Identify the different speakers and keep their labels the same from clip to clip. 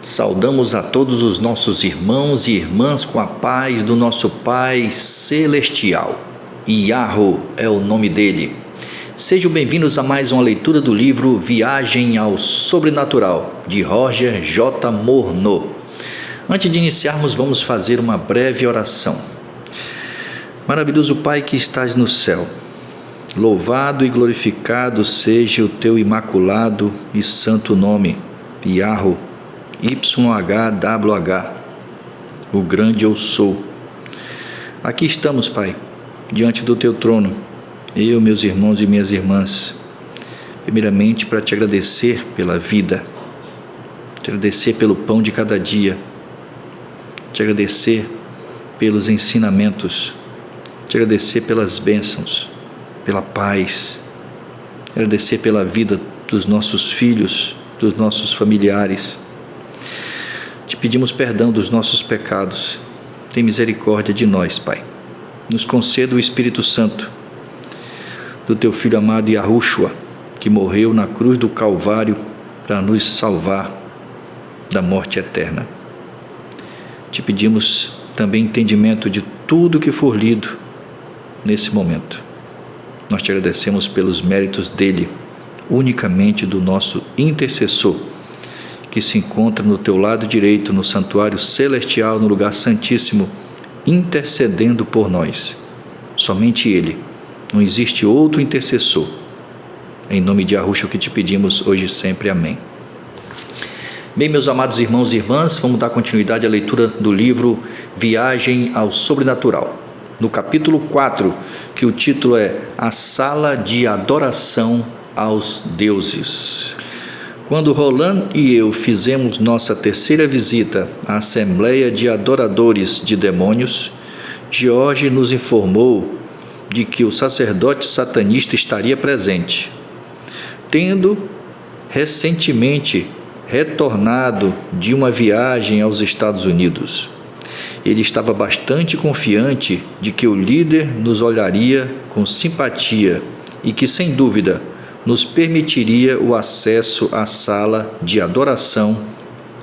Speaker 1: Saudamos a todos os nossos irmãos e irmãs com a paz do nosso Pai Celestial. Yahweh é o nome dele. Sejam bem-vindos a mais uma leitura do livro Viagem ao Sobrenatural, de Roger J. Morneau. Antes de iniciarmos, vamos fazer uma breve oração. Maravilhoso Pai que estás no céu, louvado e glorificado seja o teu imaculado e santo nome, Yahweh, YHWH, o grande eu sou. Aqui estamos, Pai, diante do teu trono, eu, meus irmãos e minhas irmãs, primeiramente para te agradecer pela vida, te agradecer pelo pão de cada dia, te agradecer pelos ensinamentos, te agradecer pelas bênçãos, pela paz, agradecer pela vida dos nossos filhos, dos nossos familiares. Te pedimos perdão dos nossos pecados. Tem misericórdia de nós, Pai. Nos conceda o Espírito Santo do teu Filho amado Yahushua, que morreu na cruz do Calvário para nos salvar da morte eterna. Te pedimos também entendimento de tudo que for lido nesse momento. Nós te agradecemos pelos méritos dele, unicamente do nosso intercessor, que se encontra no teu lado direito, no santuário celestial, no lugar santíssimo, intercedendo por nós. Somente ele. Não existe outro intercessor. Em nome de Yahushua que te pedimos hoje e sempre. Amém. Bem, meus amados irmãos e irmãs, vamos dar continuidade à leitura do livro Viagem ao Sobrenatural. No capítulo 4, que o título é A Sala de Adoração aos Deuses. Quando Roland e eu fizemos nossa terceira visita à Assembleia de Adoradores de Demônios, George nos informou de que o sacerdote satanista estaria presente, tendo recentemente retornado de uma viagem aos Estados Unidos. Ele estava bastante confiante de que o líder nos olharia com simpatia e que, sem dúvida, nos permitiria o acesso à sala de adoração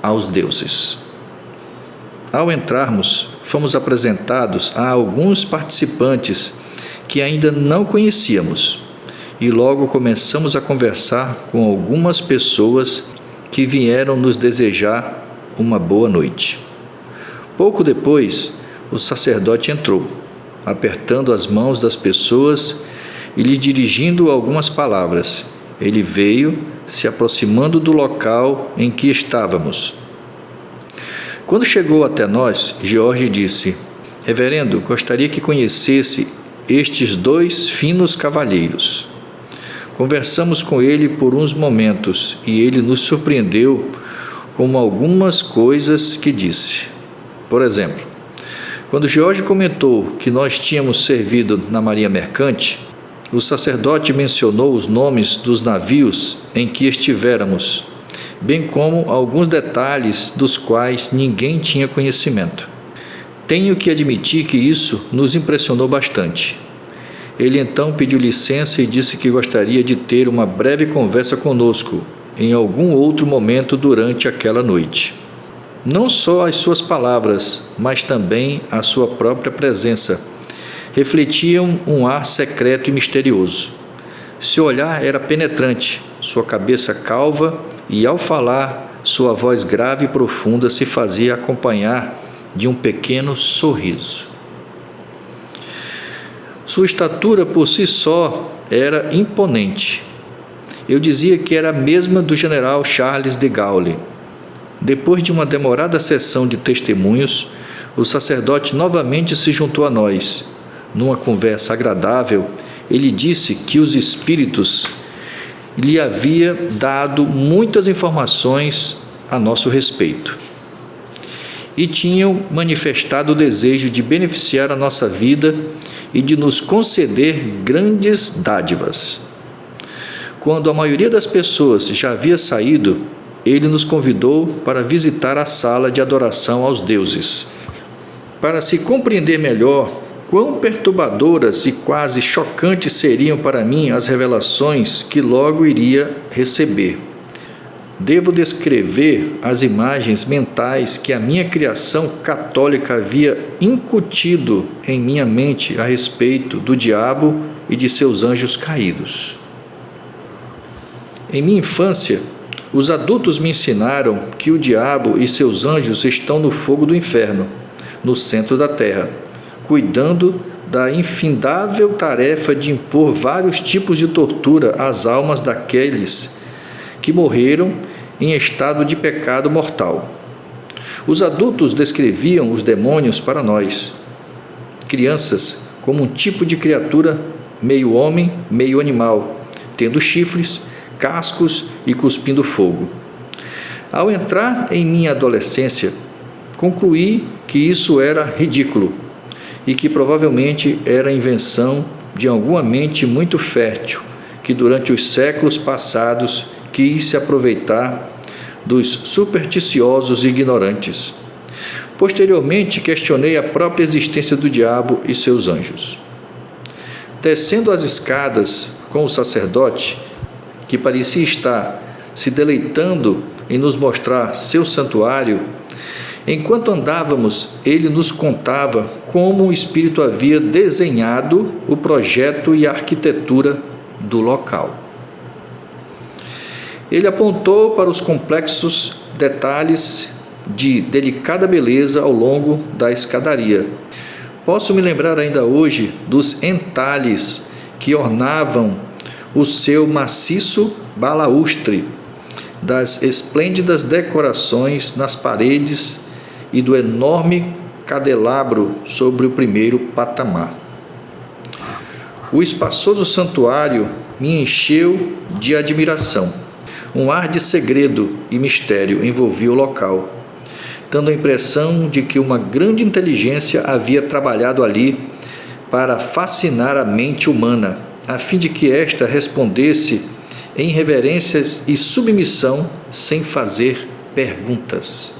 Speaker 1: aos deuses. Ao entrarmos, fomos apresentados a alguns participantes que ainda não conhecíamos e logo começamos a conversar com algumas pessoas que vieram nos desejar uma boa noite. Pouco depois, o sacerdote entrou, apertando as mãos das pessoas e lhe dirigindo algumas palavras. Ele veio, se aproximando do local em que estávamos. Quando chegou até nós, George disse: Reverendo, gostaria que conhecesse estes dois finos cavalheiros. Conversamos com ele por uns momentos e ele nos surpreendeu com algumas coisas que disse. Por exemplo, quando George comentou que nós tínhamos servido na Marinha Mercante, o sacerdote mencionou os nomes dos navios em que estivéramos, bem como alguns detalhes dos quais ninguém tinha conhecimento. Tenho que admitir que isso nos impressionou bastante. Ele então pediu licença e disse que gostaria de ter uma breve conversa conosco em algum outro momento durante aquela noite. Não só as suas palavras, mas também a sua própria presença refletiam um ar secreto e misterioso. Seu olhar era penetrante, sua cabeça calva e, ao falar, sua voz grave e profunda se fazia acompanhar de um pequeno sorriso. Sua estatura por si só era imponente. Eu dizia que era a mesma do general Charles de Gaulle. Depois de uma demorada sessão de testemunhos, o sacerdote novamente se juntou a nós. Numa conversa agradável, ele disse que os espíritos lhe haviam dado muitas informações a nosso respeito e tinham manifestado o desejo de beneficiar a nossa vida e de nos conceder grandes dádivas. Quando a maioria das pessoas já havia saído, ele nos convidou para visitar a sala de adoração aos deuses. Para se compreender melhor quão perturbadoras e quase chocantes seriam para mim as revelações que logo iria receber. devo descrever as imagens mentais que a minha criação católica havia incutido em minha mente a respeito do diabo e de seus anjos caídos. Em minha infância, os adultos me ensinaram que o diabo e seus anjos estão no fogo do inferno, no centro da terra, cuidando da infindável tarefa de impor vários tipos de tortura às almas daqueles que morreram em estado de pecado mortal. Os adultos descreviam os demônios para nós, crianças, como um tipo de criatura meio homem, meio animal, tendo chifres, cascos e cuspindo fogo. Ao entrar em minha adolescência, concluí que isso era ridículo e que provavelmente era invenção de alguma mente muito fértil que durante os séculos passados quis se aproveitar dos supersticiosos e ignorantes. Posteriormente, questionei a própria existência do diabo e seus anjos. Descendo as escadas com o sacerdote, que parecia estar se deleitando em nos mostrar seu santuário, enquanto andávamos, ele nos contava como o Espírito havia desenhado o projeto e a arquitetura do local. Ele apontou para os complexos detalhes de delicada beleza ao longo da escadaria. Posso me lembrar ainda hoje dos entalhes que ornavam o seu maciço balaustre, das esplêndidas decorações nas paredes e do enorme candelabro sobre o primeiro patamar. O espaçoso santuário me encheu de admiração. Um ar de segredo e mistério envolvia o local, dando a impressão de que uma grande inteligência havia trabalhado ali para fascinar a mente humana, a fim de que esta respondesse em reverências e submissão sem fazer perguntas.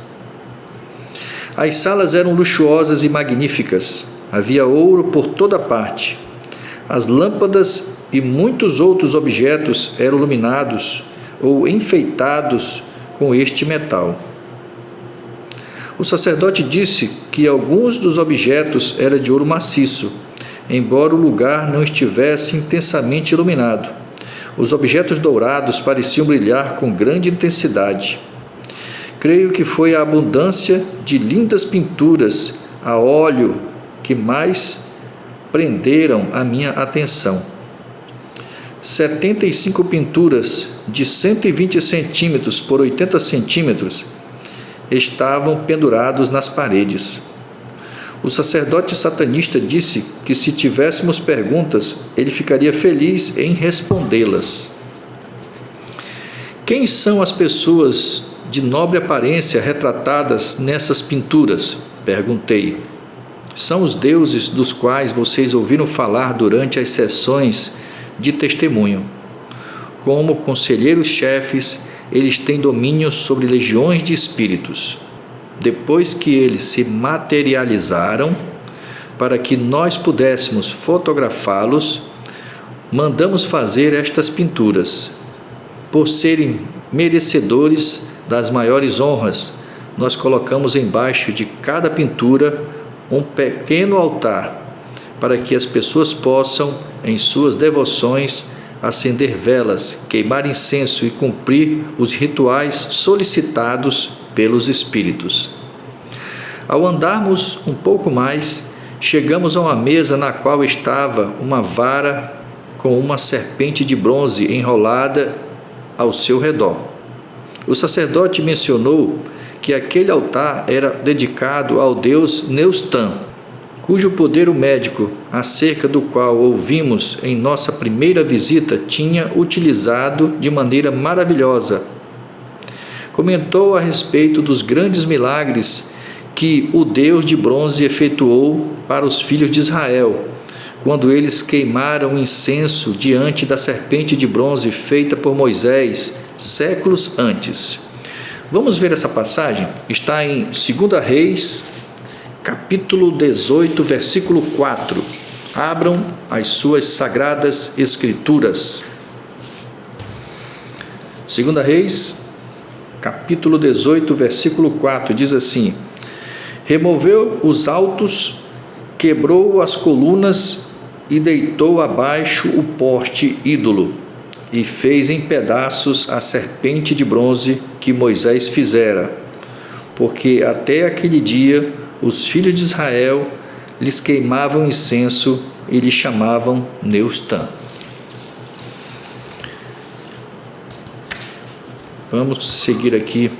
Speaker 1: As salas eram luxuosas e magníficas, havia ouro por toda parte. As lâmpadas e muitos outros objetos eram iluminados ou enfeitados com este metal. O sacerdote disse que alguns dos objetos eram de ouro maciço, embora o lugar não estivesse intensamente iluminado. Os objetos dourados pareciam brilhar com grande intensidade. Creio que foi a abundância de lindas pinturas a óleo que mais prenderam a minha atenção. 75 pinturas de 120 centímetros por 80 centímetros estavam pendurados nas paredes. O sacerdote satanista disse que se tivéssemos perguntas, ele ficaria feliz em respondê-las. Quem são as pessoas de nobre aparência retratadas nessas pinturas? Perguntei. São os deuses dos quais vocês ouviram falar durante as sessões de testemunho. Como conselheiros-chefes, eles têm domínio sobre legiões de espíritos. Depois que eles se materializaram, para que nós pudéssemos fotografá-los, mandamos fazer estas pinturas. Por serem merecedores das maiores honras, nós colocamos embaixo de cada pintura um pequeno altar, para que as pessoas possam, em suas devoções, acender velas, queimar incenso e cumprir os rituais solicitados pelos espíritos. Ao andarmos um pouco mais, chegamos a uma mesa na qual estava uma vara com uma serpente de bronze enrolada ao seu redor. O sacerdote mencionou que aquele altar era dedicado ao deus Neustan, cujo poder médico, acerca do qual ouvimos em nossa primeira visita, tinha utilizado de maneira maravilhosa. Comentou a respeito dos grandes milagres que o Deus de bronze efetuou para os filhos de Israel, quando eles queimaram incenso diante da serpente de bronze feita por Moisés séculos antes. Vamos ver essa passagem? Está em 2 Reis, capítulo 18, versículo 4. Abram as suas sagradas escrituras. 2 Reis, capítulo 18, versículo 4, diz assim: removeu os altos, quebrou as colunas e deitou abaixo o poste ídolo, e fez em pedaços a serpente de bronze que Moisés fizera, porque até aquele dia os filhos de Israel lhes queimavam incenso e lhe chamavam Neustã. Vamos seguir aqui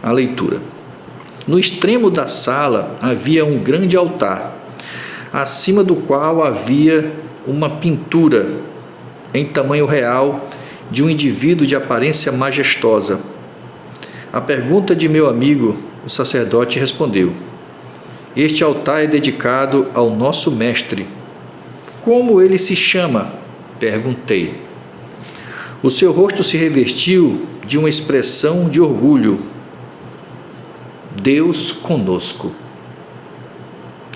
Speaker 1: a leitura. No extremo da sala havia um grande altar, acima do qual havia uma pintura em tamanho real de um indivíduo de aparência majestosa. A pergunta de meu amigo, o sacerdote, respondeu: este altar é dedicado ao nosso mestre. Como ele se chama? Perguntei. O seu rosto se revestiu de uma expressão de orgulho. Deus conosco.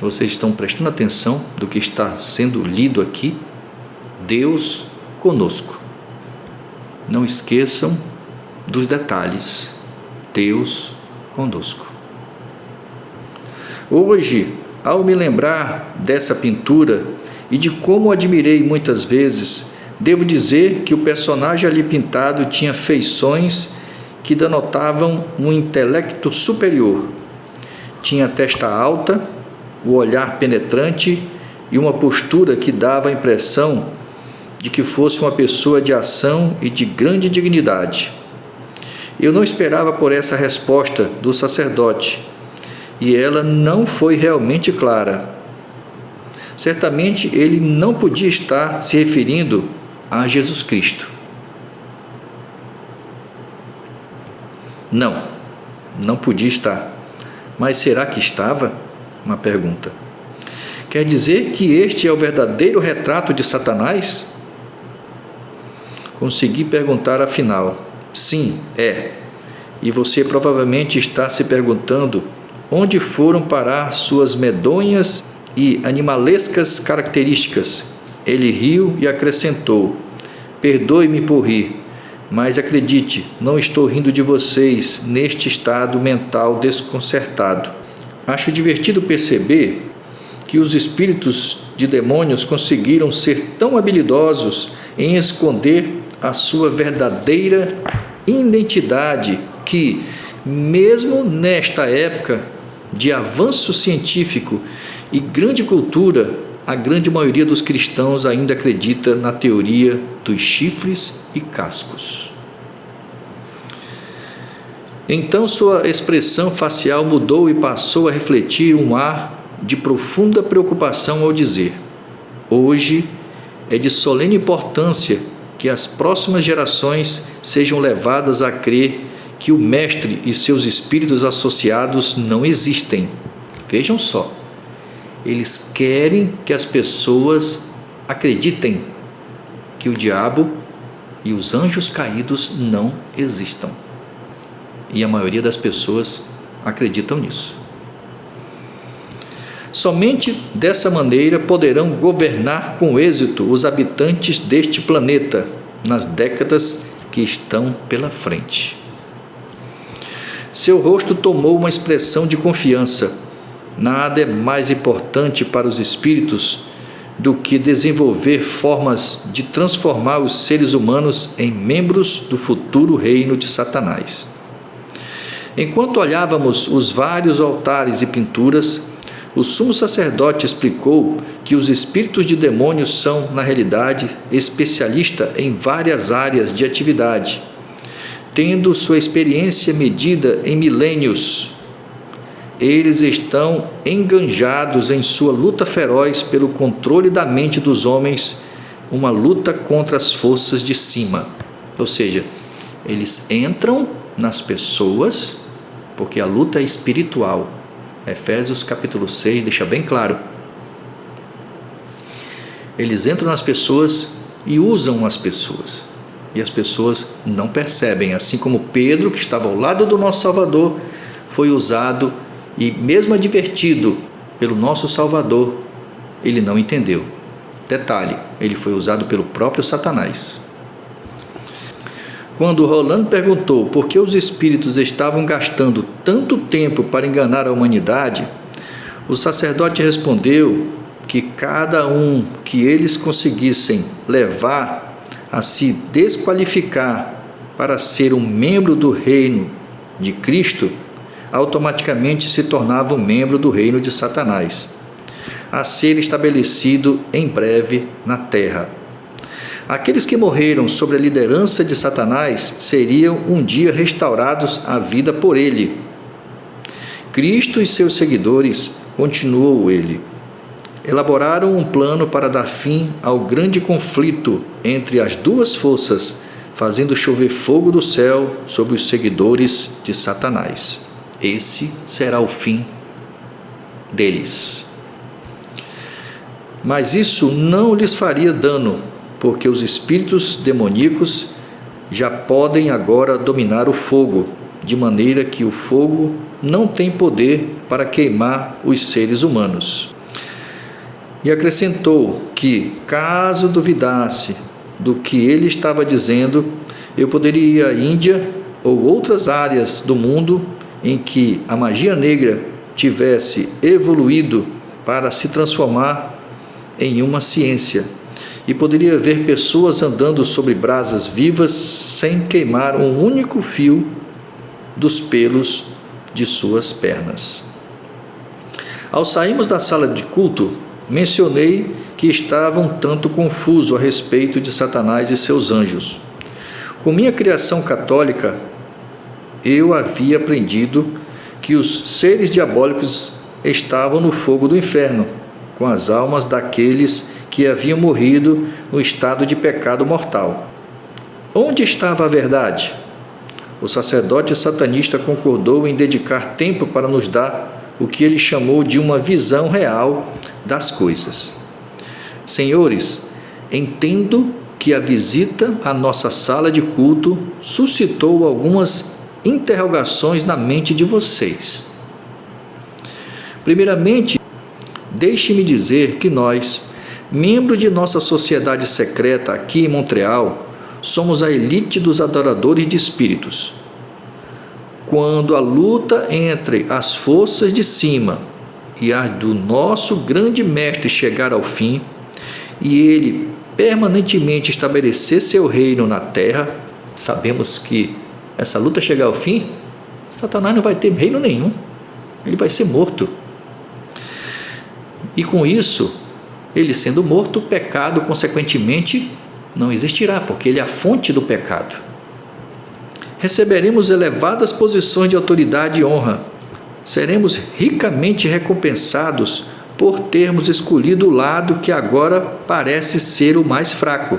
Speaker 1: Vocês estão prestando atenção do que está sendo lido aqui? Deus conosco. Não esqueçam dos detalhes. Deus conosco. Hoje, ao me lembrar dessa pintura e de como admirei muitas vezes, devo dizer que o personagem ali pintado tinha feições que denotavam um intelecto superior. Tinha a testa alta, o olhar penetrante e uma postura que dava a impressão de que fosse uma pessoa de ação e de grande dignidade. Eu não esperava por essa resposta do sacerdote, e ela não foi realmente clara. Certamente ele não podia estar se referindo a Jesus Cristo. Não podia estar. Mas será que estava? Uma pergunta. Quer dizer que este é o verdadeiro retrato de Satanás? Consegui perguntar afinal. Sim, é. E você provavelmente está se perguntando onde foram parar suas medonhas e animalescas características. Ele riu e acrescentou: perdoe-me por rir, mas acredite, não estou rindo de vocês neste estado mental desconcertado. Acho divertido perceber que os espíritos de demônios conseguiram ser tão habilidosos em esconder a sua verdadeira identidade que, mesmo nesta época de avanço científico e grande cultura, a grande maioria dos cristãos ainda acredita na teoria dos chifres e cascos. Então sua expressão facial mudou e passou a refletir um ar de profunda preocupação ao dizer: hoje é de solene importância que as próximas gerações sejam levadas a crer que o Mestre e seus espíritos associados não existem. Vejam só, eles querem que as pessoas acreditem que o diabo e os anjos caídos não existam. E a maioria das pessoas acreditam nisso. Somente dessa maneira poderão governar com êxito os habitantes deste planeta nas décadas que estão pela frente. Seu rosto tomou uma expressão de confiança. Nada é mais importante para os espíritos do que desenvolver formas de transformar os seres humanos em membros do futuro reino de Satanás. Enquanto olhávamos os vários altares e pinturas, o sumo sacerdote explicou que os espíritos de demônios são, na realidade, especialistas em várias áreas de atividade, tendo sua experiência medida em milênios. Eles estão enganjados em sua luta feroz pelo controle da mente dos homens, uma luta contra as forças de cima. Ou seja, eles entram nas pessoas porque a luta é espiritual. Efésios capítulo 6 deixa bem claro. Eles entram nas pessoas e usam as pessoas. E as pessoas não percebem, assim como Pedro, que estava ao lado do nosso Salvador, foi usado e mesmo advertido pelo nosso Salvador, ele não entendeu. Detalhe, ele foi usado pelo próprio Satanás. Quando Rolando perguntou por que os espíritos estavam gastando tanto tempo para enganar a humanidade, o sacerdote respondeu que cada um que eles conseguissem levar a se desqualificar para ser um membro do reino de Cristo, automaticamente se tornava um membro do reino de Satanás, a ser estabelecido em breve na terra. Aqueles que morreram sob a liderança de Satanás seriam um dia restaurados à vida por ele. Cristo e seus seguidores, continuou ele, elaboraram um plano para dar fim ao grande conflito entre as duas forças, fazendo chover fogo do céu sobre os seguidores de Satanás. Esse será o fim deles. Mas isso não lhes faria dano, porque os espíritos demoníacos já podem agora dominar o fogo, de maneira que o fogo não tem poder para queimar os seres humanos. E acrescentou que, caso duvidasse do que ele estava dizendo, eu poderia ir à Índia ou outras áreas do mundo em que a magia negra tivesse evoluído para se transformar em uma ciência, e poderia ver pessoas andando sobre brasas vivas sem queimar um único fio dos pelos de suas pernas. Ao sairmos da sala de culto, mencionei que estava um tanto confuso a respeito de Satanás e seus anjos. Com minha criação católica, eu havia aprendido que os seres diabólicos estavam no fogo do inferno, com as almas daqueles que haviam morrido no estado de pecado mortal. Onde estava a verdade? O sacerdote satanista concordou em dedicar tempo para nos dar o que ele chamou de uma visão real das coisas. Senhores, entendo que a visita à nossa sala de culto suscitou algumas interrogações na mente de vocês. Primeiramente, deixe-me dizer que nós, membros de nossa sociedade secreta aqui em Montreal, somos a elite dos adoradores de espíritos. Quando a luta entre as forças de cima e as do nosso grande mestre chegar ao fim, e ele permanentemente estabelecer seu reino na terra, sabemos que essa luta chegar ao fim, Satanás não vai ter reino nenhum, ele vai ser morto. E com isso, ele sendo morto, o pecado consequentemente não existirá, porque ele é a fonte do pecado. Receberemos elevadas posições de autoridade e honra. Seremos ricamente recompensados por termos escolhido o lado que agora parece ser o mais fraco.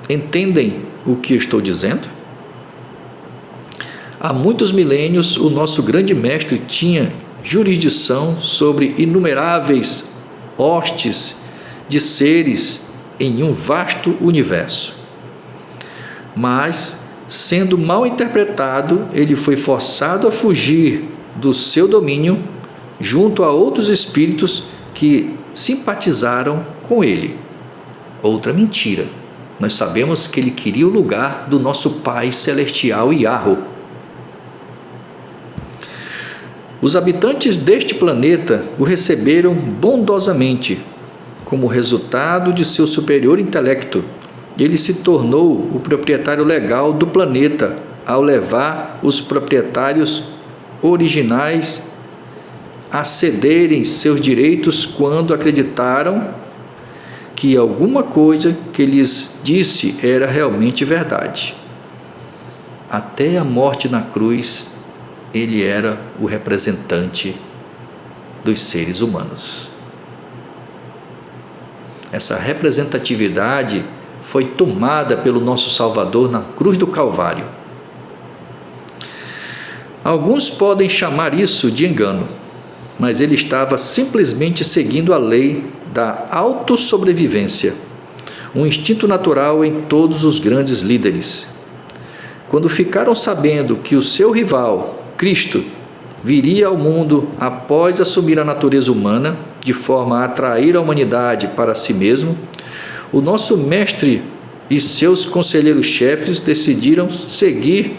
Speaker 1: Entendem o que estou dizendo? Há muitos milênios, o nosso grande mestre tinha jurisdição sobre inumeráveis hostes de seres em um vasto universo. Mas, sendo mal interpretado, ele foi forçado a fugir do seu domínio junto a outros espíritos que simpatizaram com ele. Outra mentira. Nós sabemos que ele queria o lugar do nosso Pai Celestial Yahweh. Os habitantes deste planeta o receberam bondosamente. Como resultado de seu superior intelecto, ele se tornou o proprietário legal do planeta ao levar os proprietários originais a cederem seus direitos quando acreditaram que alguma coisa que lhes disse era realmente verdade. Até a morte na cruz, ele era o representante dos seres humanos. Essa representatividade foi tomada pelo nosso Salvador na cruz do Calvário. Alguns podem chamar isso de engano, mas ele estava simplesmente seguindo a lei da autossobrevivência, um instinto natural em todos os grandes líderes. Quando ficaram sabendo que o seu rival, Cristo, viria ao mundo após assumir a natureza humana, de forma a atrair a humanidade para si mesmo, o nosso mestre e seus conselheiros-chefes decidiram seguir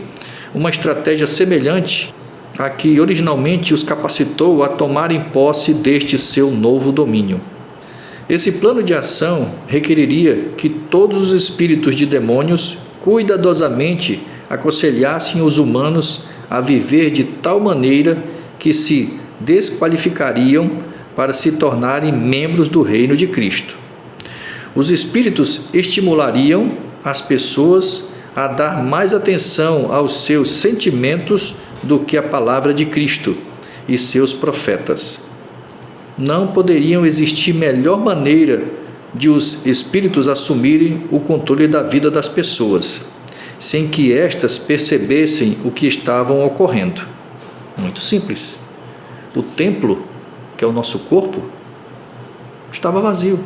Speaker 1: uma estratégia semelhante à que originalmente os capacitou a tomarem posse deste seu novo domínio. Esse plano de ação requeriria que todos os espíritos de demônios cuidadosamente aconselhassem os humanos a viver de tal maneira que se desqualificariam para se tornarem membros do reino de Cristo. Os espíritos estimulariam as pessoas a dar mais atenção aos seus sentimentos do que a palavra de Cristo e seus profetas. Não poderiam existir melhor maneira de os espíritos assumirem o controle da vida das pessoas, sem que estas percebessem o que estavam ocorrendo. Muito simples. O templo, que é o nosso corpo, estava vazio.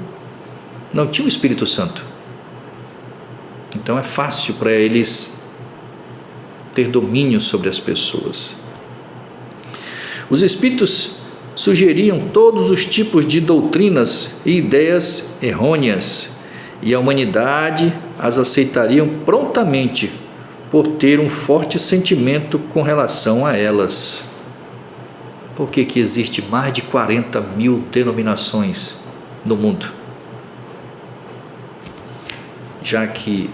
Speaker 1: Não tinha o Espírito Santo. Então é fácil para eles ter domínio sobre as pessoas. Os espíritos sugeriam todos os tipos de doutrinas e ideias errôneas, e a humanidade as aceitariam prontamente por ter um forte sentimento com relação a elas. Por que existe mais de 40 mil denominações no mundo? Já que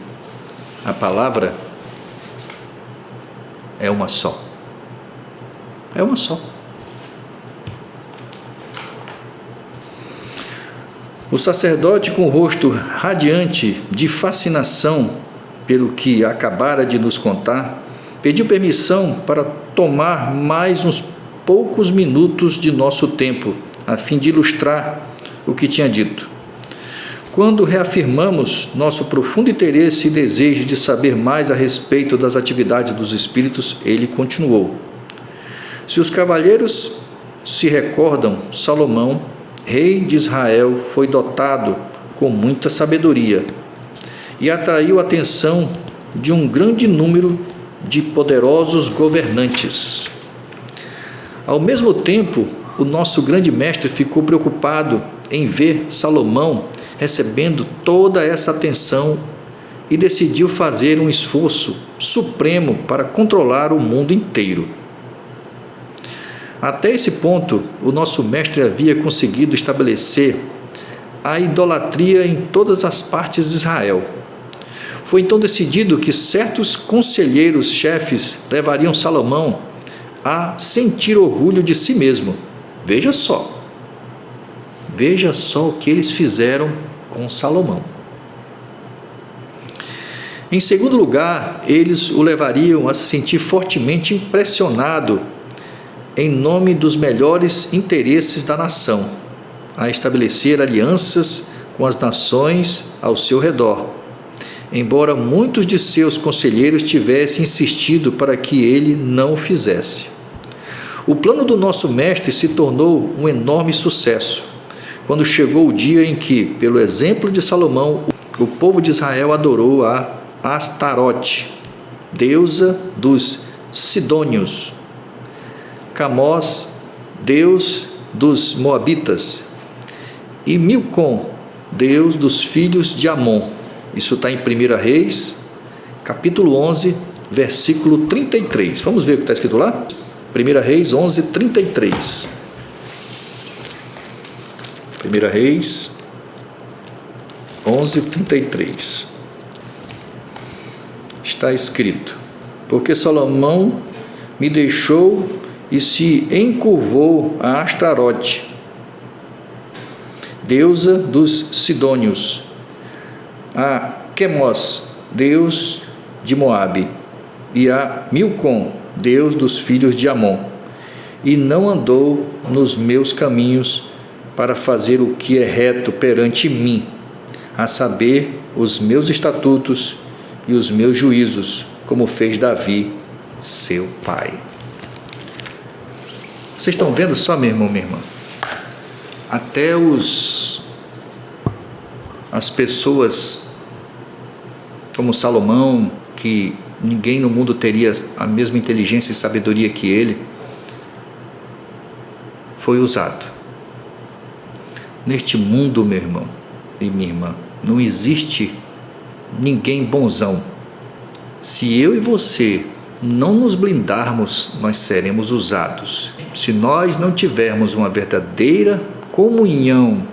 Speaker 1: a palavra é uma só. É uma só. O sacerdote, com o rosto radiante de fascinação pelo que acabara de nos contar, pediu permissão para tomar mais uns poucos minutos de nosso tempo, a fim de ilustrar o que tinha dito. Quando reafirmamos nosso profundo interesse e desejo de saber mais a respeito das atividades dos espíritos, ele continuou: se os cavalheiros se recordam, Salomão, rei de Israel, foi dotado com muita sabedoria e atraiu a atenção de um grande número de poderosos governantes. Ao mesmo tempo, o nosso grande mestre ficou preocupado em ver Salomão recebendo toda essa atenção e decidiu fazer um esforço supremo para controlar o mundo inteiro. Até esse ponto, o nosso mestre havia conseguido estabelecer a idolatria em todas as partes de Israel. Foi então decidido que certos conselheiros-chefes levariam Salomão a sentir orgulho de si mesmo. Veja só o que eles fizeram com Salomão. Em segundo lugar, eles o levariam a se sentir fortemente impressionado em nome dos melhores interesses da nação, a estabelecer alianças com as nações ao seu redor, embora muitos de seus conselheiros tivessem insistido para que ele não o fizesse. O plano do nosso mestre se tornou um enorme sucesso, quando chegou o dia em que, pelo exemplo de Salomão, o povo de Israel adorou a Astarote, deusa dos Sidônios, Camós, deus dos Moabitas, e Milcom, deus dos filhos de Amon. Isso está em 1 Reis, capítulo 11, versículo 33. Vamos ver o que está escrito lá? 1 Reis 11, 33. 1 Reis 11, 33. Está escrito: porque Salomão me deixou e se encurvou a Astarote, deusa dos Sidônios, a Quemos, deus de Moabe, e a Milcom, deus dos filhos de Amon, e não andou nos meus caminhos para fazer o que é reto perante mim, a saber, os meus estatutos e os meus juízos, como fez Davi, seu pai. Vocês estão vendo só, meu irmão, minha irmã? Até as pessoas como Salomão, que ninguém no mundo teria a mesma inteligência e sabedoria que ele, foi usado. Neste mundo, meu irmão e minha irmã, não existe ninguém bonzão. Se eu e você não nos blindarmos, nós seremos usados. Se nós não tivermos uma verdadeira comunhão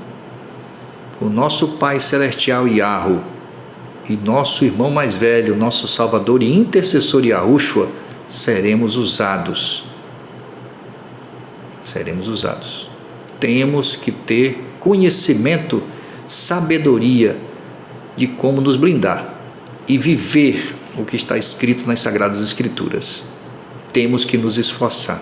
Speaker 1: com o nosso Pai Celestial Yahweh e nosso irmão mais velho, nosso Salvador e intercessor Yahushua, seremos usados. Seremos usados. Temos que ter conhecimento, sabedoria de como nos blindar e viver o que está escrito nas Sagradas Escrituras. Temos que nos esforçar.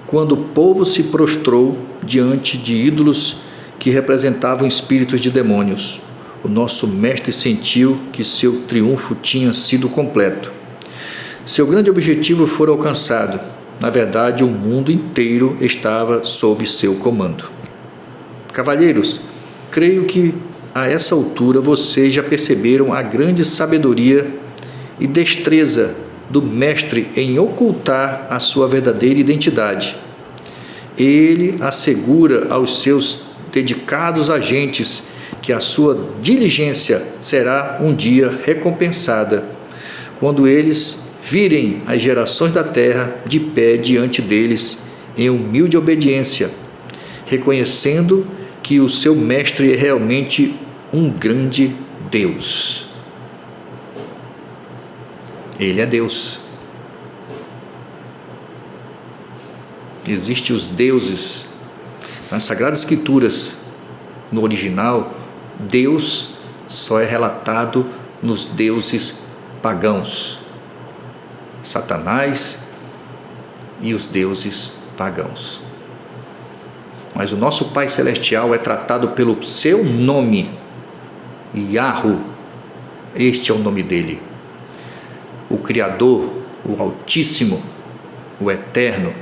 Speaker 1: Quando o povo se prostrou diante de ídolos que representavam espíritos de demônios, o nosso mestre sentiu que seu triunfo tinha sido completo. Seu grande objetivo foi alcançado. Na verdade, o mundo inteiro estava sob seu comando. Cavalheiros, creio que a essa altura vocês já perceberam a grande sabedoria e destreza do mestre em ocultar a sua verdadeira identidade. Ele assegura aos seus dedicados agentes que a sua diligência será um dia recompensada, quando eles virem as gerações da terra de pé diante deles em humilde obediência, reconhecendo que o seu mestre é realmente um grande Deus. Ele é Deus. Existem os deuses. Nas Sagradas Escrituras, no original, Deus só é relatado nos deuses pagãos. Satanás e os deuses pagãos. Mas o nosso Pai Celestial é tratado pelo seu nome, Yahweh. Este é o nome dele. O Criador, o Altíssimo, o Eterno.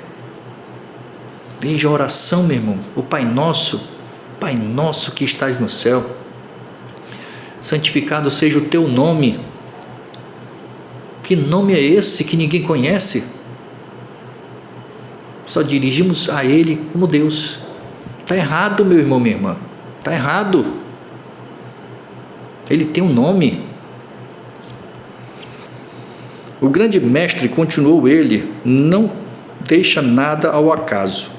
Speaker 1: Veja a oração, meu irmão. O Pai Nosso que estás no céu, santificado seja o teu nome. Que nome é esse que ninguém conhece? Só dirigimos a Ele como Deus. Está errado, meu irmão, minha irmã. Está errado. Ele tem um nome. O grande mestre, continuou ele, não deixa nada ao acaso.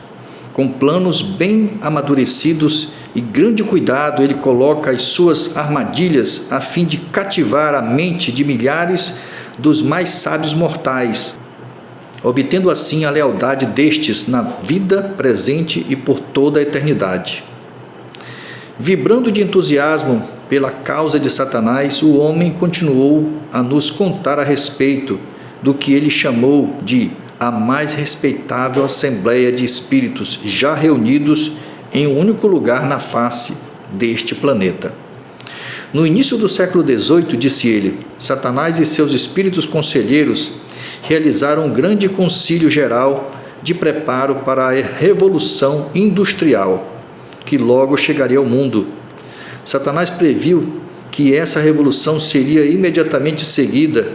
Speaker 1: Com planos bem amadurecidos e grande cuidado, ele coloca as suas armadilhas a fim de cativar a mente de milhares dos mais sábios mortais, obtendo assim a lealdade destes na vida presente e por toda a eternidade. Vibrando de entusiasmo pela causa de Satanás, o homem continuou a nos contar a respeito do que ele chamou de a mais respeitável assembleia de espíritos já reunidos em um único lugar na face deste planeta. No início do século XVIII, disse ele, Satanás e seus espíritos conselheiros realizaram um grande concílio geral de preparo para a revolução industrial, que logo chegaria ao mundo. Satanás previu que essa revolução seria imediatamente seguida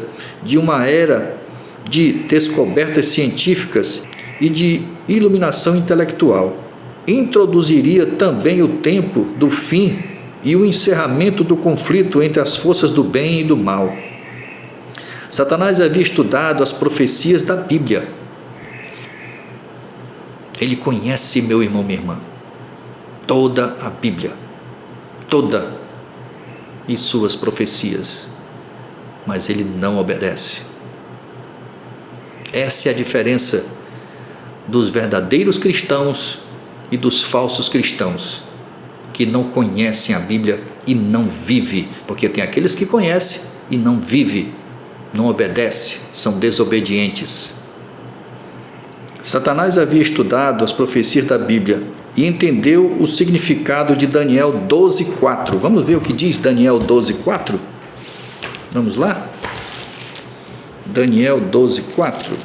Speaker 1: de uma era de descobertas científicas e de iluminação intelectual. Introduziria também o tempo do fim e o encerramento do conflito entre as forças do bem e do mal. Satanás havia estudado as profecias da Bíblia. Ele conhece, meu irmão, minha irmã, toda a Bíblia, toda, e suas profecias, mas ele não obedece. Essa é a diferença dos verdadeiros cristãos e dos falsos cristãos, que não conhecem a Bíblia e não vivem, porque tem aqueles que conhecem e não vivem, não obedecem, são desobedientes. Satanás havia estudado as profecias da Bíblia e entendeu o significado de Daniel 12:4. Vamos ver o que diz Daniel 12:4? Vamos lá? Daniel 12:4.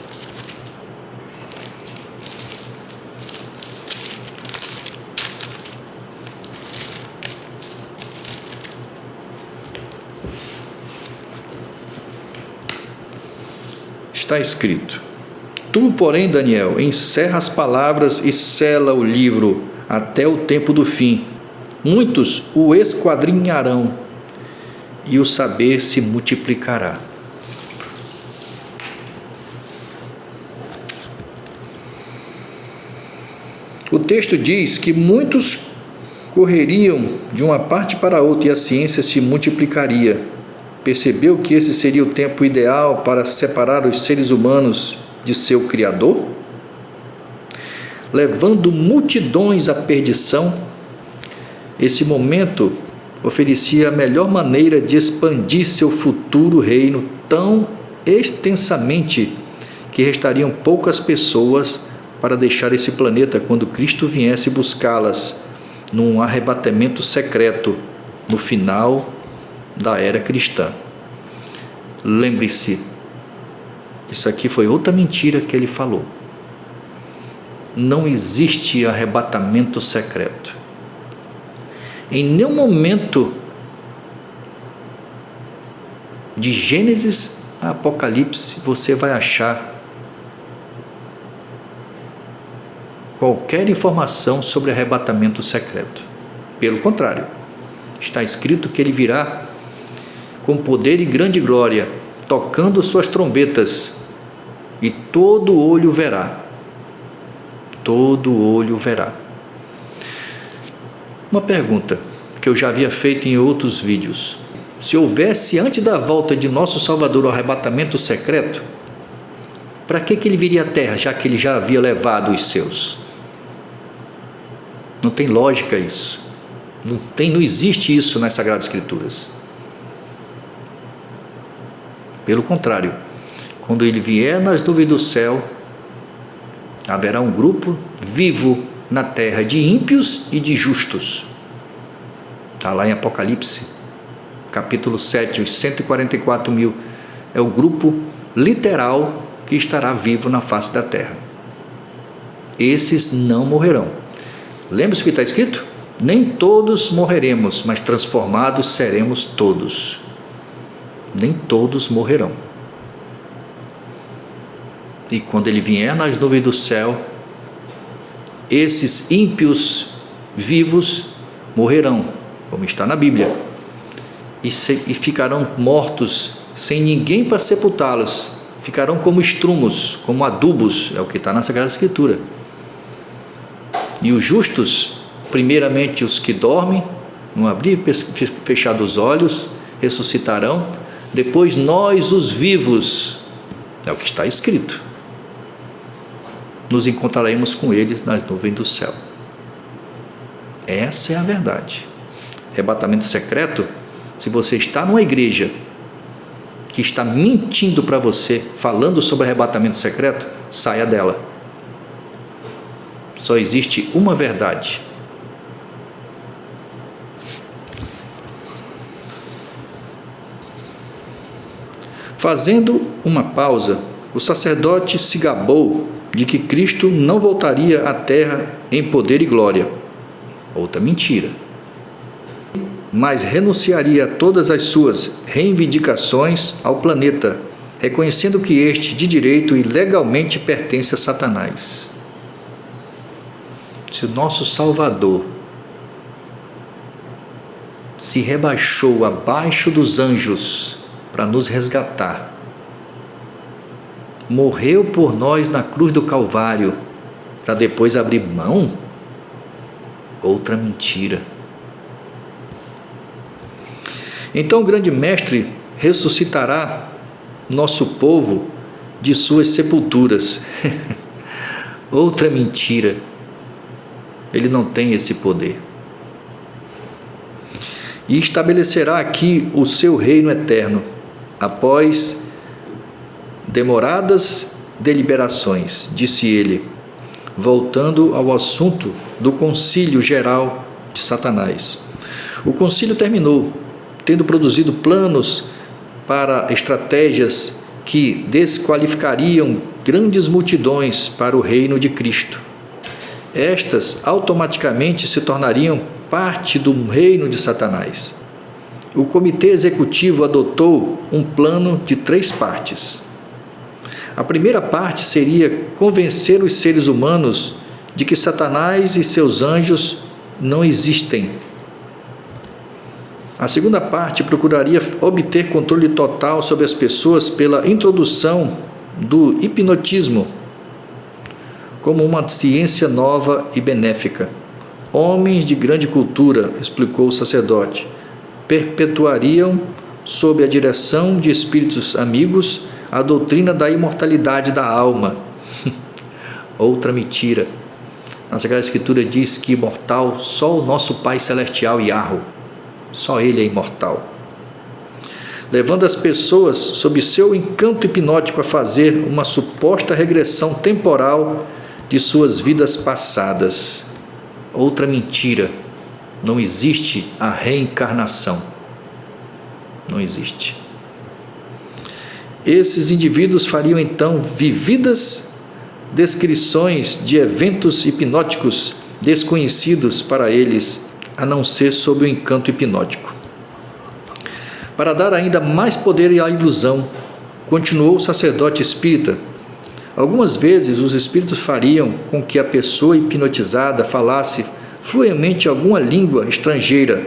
Speaker 1: Está escrito: Tu, porém, Daniel, encerra as palavras e sela o livro até o tempo do fim. muitos o esquadrinharão e o saber se multiplicará. O texto diz que muitos correriam de uma parte para outra e a ciência se multiplicaria. Percebeu que esse seria o tempo ideal para separar os seres humanos de seu Criador? Levando multidões à perdição, esse momento oferecia a melhor maneira de expandir seu futuro reino tão extensamente que restariam poucas pessoas para deixar esse planeta quando Cristo viesse buscá-las num arrebatamento secreto no final da era cristã. Lembre-se, isso aqui foi outra mentira que ele falou. Não existe arrebatamento secreto. Em nenhum momento de Gênesis a Apocalipse você vai achar qualquer informação sobre arrebatamento secreto. Pelo contrário, está escrito que ele virá com poder e grande glória, tocando suas trombetas, e todo olho verá. Todo olho verá. Uma pergunta que eu já havia feito em outros vídeos: se houvesse antes da volta de nosso Salvador o arrebatamento secreto, para que ele viria à Terra, já que ele já havia levado os seus? Não tem lógica isso. Não existe isso nas Sagradas Escrituras. Pelo contrário, quando ele vier nas nuvens do céu, haverá um grupo vivo na terra de ímpios e de justos. Está lá em Apocalipse, capítulo 7, os 144 mil. É o grupo literal que estará vivo na face da terra. Esses não morrerão. Lembre-se o que está escrito? Nem todos morreremos, mas transformados seremos todos. Nem todos morrerão. E quando ele vier nas nuvens do céu, esses ímpios vivos morrerão, como está na Bíblia, e ficarão mortos, sem ninguém para sepultá-los. Ficarão como estrumos, como adubos, é o que está na Sagrada Escritura. E os justos, primeiramente os que dormem, no abrir e fechar dos olhos, ressuscitarão. Depois nós, os vivos, é o que está escrito, nos encontraremos com eles nas nuvens do céu. Essa é a verdade. Arrebatamento secreto, se você está numa igreja que está mentindo para você, falando sobre arrebatamento secreto, saia dela. Só existe uma verdade. Fazendo uma pausa, o sacerdote se gabou de que Cristo não voltaria à terra em poder e glória. Outra mentira. Mas renunciaria a todas as suas reivindicações ao planeta, reconhecendo que este, de direito e legalmente, pertence a Satanás. Se o nosso Salvador se rebaixou abaixo dos anjos para nos resgatar, morreu por nós na cruz do Calvário, para depois abrir mão? Outra mentira. Então o grande mestre ressuscitará nosso povo de suas sepulturas. Outra mentira. Ele não tem esse poder. E estabelecerá aqui o seu reino eterno, após demoradas deliberações, disse ele, voltando ao assunto do concílio geral de Satanás. O concílio terminou, tendo produzido planos para estratégias que desqualificariam grandes multidões para o reino de Cristo. Estas automaticamente se tornariam parte do reino de Satanás. O comitê executivo adotou um plano de 3 partes. A primeira parte seria convencer os seres humanos de que Satanás e seus anjos não existem A segunda parte procuraria obter controle total sobre as pessoas pela introdução do hipnotismo como uma ciência nova e benéfica. Homens de grande cultura, explicou o sacerdote, perpetuariam, sob a direção de espíritos amigos, a doutrina da imortalidade da alma. Outra mentira. A Sagrada Escritura diz que imortal só o nosso Pai Celestial Yahweh. Só Ele é imortal. Levando as pessoas, sob seu encanto hipnótico, a fazer uma suposta regressão temporal de suas vidas passadas. Outra mentira. Não existe a reencarnação. Não existe. Esses indivíduos fariam então vividas descrições de eventos hipnóticos desconhecidos para eles, a não ser sob o encanto hipnótico. Para dar ainda mais poder à ilusão, continuou o sacerdote espírita, algumas vezes os espíritos fariam com que a pessoa hipnotizada falasse fluentemente alguma língua estrangeira,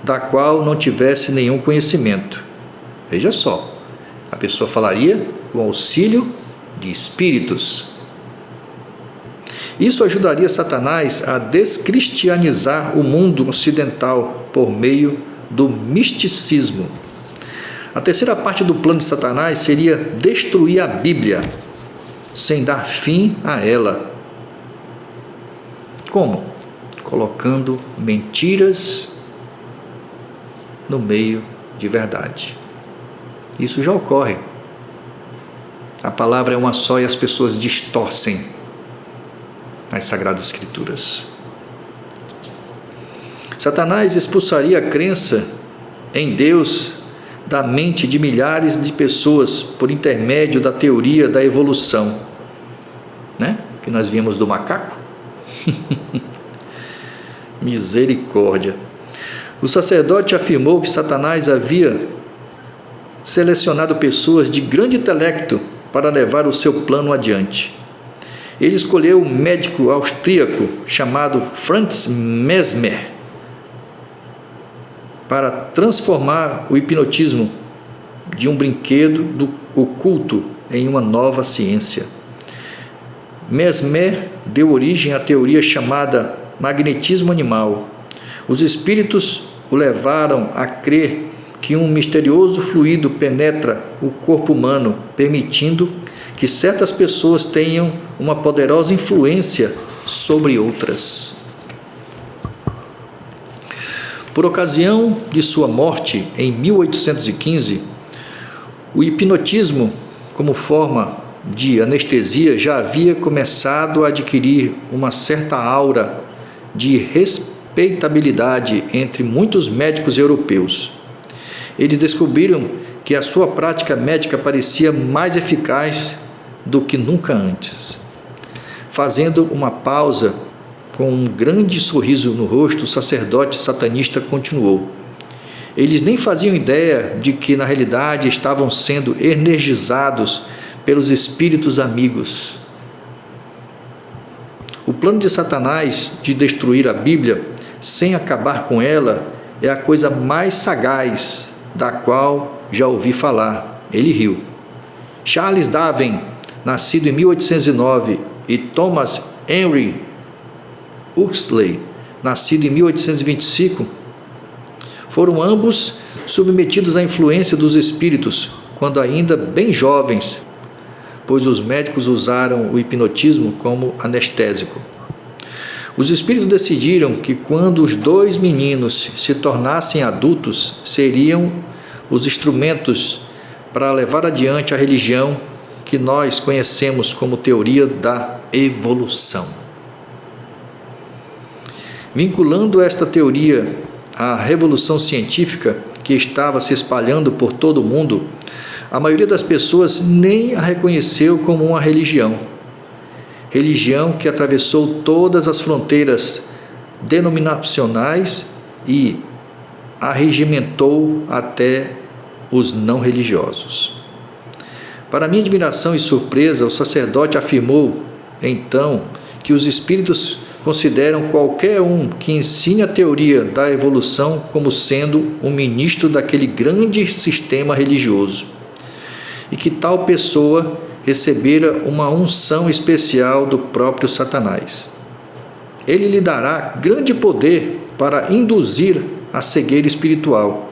Speaker 1: da qual não tivesse nenhum conhecimento. Veja só, a pessoa falaria com auxílio de espíritos. Isso ajudaria Satanás a descristianizar o mundo ocidental por meio do misticismo. A terceira parte do plano de Satanás seria destruir a Bíblia, sem dar fim a ela. Como? Colocando mentiras no meio de verdade. Isso já ocorre. A palavra é uma só e as pessoas distorcem as Sagradas Escrituras. Satanás expulsaria a crença em Deus da mente de milhares de pessoas por intermédio da teoria da evolução, né? Que nós vimos do macaco. Misericórdia. O sacerdote afirmou que Satanás havia selecionado pessoas de grande intelecto para levar o seu plano adiante. Ele escolheu um médico austríaco chamado Franz Mesmer para transformar o hipnotismo de um brinquedo do oculto em uma nova ciência. Mesmer deu origem à teoria chamada magnetismo animal. Os espíritos o levaram a crer que um misterioso fluido penetra o corpo humano, permitindo que certas pessoas tenham uma poderosa influência sobre outras. Por ocasião de sua morte em 1815, o hipnotismo, como forma de anestesia, já havia começado a adquirir uma certa aura de respeitabilidade entre muitos médicos europeus. Eles descobriram que a sua prática médica parecia mais eficaz do que nunca antes. Fazendo uma pausa, com um grande sorriso no rosto, o sacerdote satanista continuou. Eles nem faziam ideia de que, na realidade, estavam sendo energizados pelos espíritos amigos. O plano de Satanás de destruir a Bíblia sem acabar com ela é a coisa mais sagaz da qual já ouvi falar. Ele riu. Charles Darwin, nascido em 1809, e Thomas Henry Huxley, nascido em 1825, foram ambos submetidos à influência dos espíritos quando ainda bem jovens, pois os médicos usaram o hipnotismo como anestésico. Os espíritos decidiram que quando os dois meninos se tornassem adultos, seriam os instrumentos para levar adiante a religião que nós conhecemos como teoria da evolução. Vinculando esta teoria à revolução científica que estava se espalhando por todo o mundo, a maioria das pessoas nem a reconheceu como uma religião. Religião que atravessou todas as fronteiras denominacionais e arregimentou até os não religiosos. Para minha admiração e surpresa, o sacerdote afirmou então que os espíritos consideram qualquer um que ensine a teoria da evolução como sendo um ministro daquele grande sistema religioso, e que tal pessoa recebera uma unção especial do próprio Satanás. Ele lhe dará grande poder para induzir a cegueira espiritual,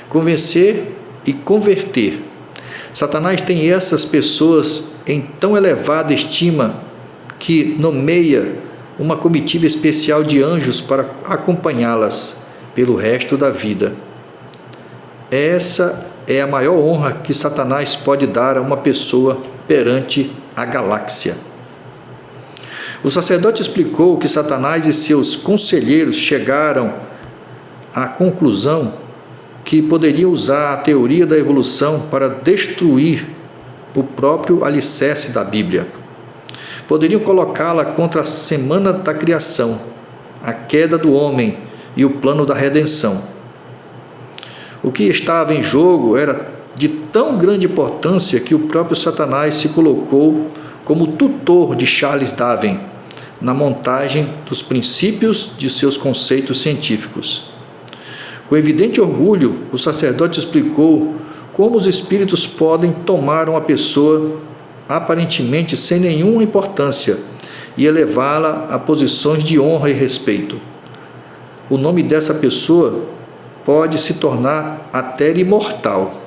Speaker 1: convencer e converter. Satanás tem essas pessoas em tão elevada estima que nomeia uma comitiva especial de anjos para acompanhá-las pelo resto da vida. Essa é a maior honra que Satanás pode dar a uma pessoa perante a galáxia. O sacerdote explicou que Satanás e seus conselheiros chegaram à conclusão que poderiam usar a teoria da evolução para destruir o próprio alicerce da Bíblia. Poderiam colocá-la contra a semana da criação, a queda do homem e o plano da redenção. O que estava em jogo era de tão grande importância que o próprio Satanás se colocou como tutor de Charles Darwin na montagem dos princípios de seus conceitos científicos. Com evidente orgulho, o sacerdote explicou como os espíritos podem tomar uma pessoa aparentemente sem nenhuma importância e elevá-la a posições de honra e respeito. O nome dessa pessoa pode se tornar até imortal.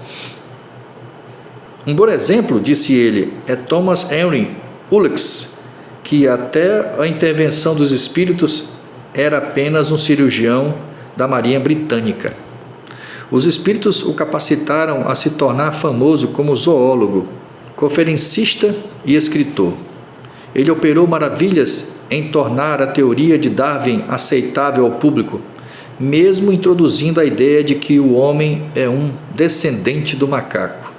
Speaker 1: Um bom exemplo, disse ele, é Thomas Henry Ullix, que até a intervenção dos espíritos era apenas um cirurgião da Marinha Britânica. Os espíritos o capacitaram a se tornar famoso como zoólogo, conferencista e escritor. Ele operou maravilhas em tornar a teoria de Darwin aceitável ao público, mesmo introduzindo a ideia de que o homem é um descendente do macaco.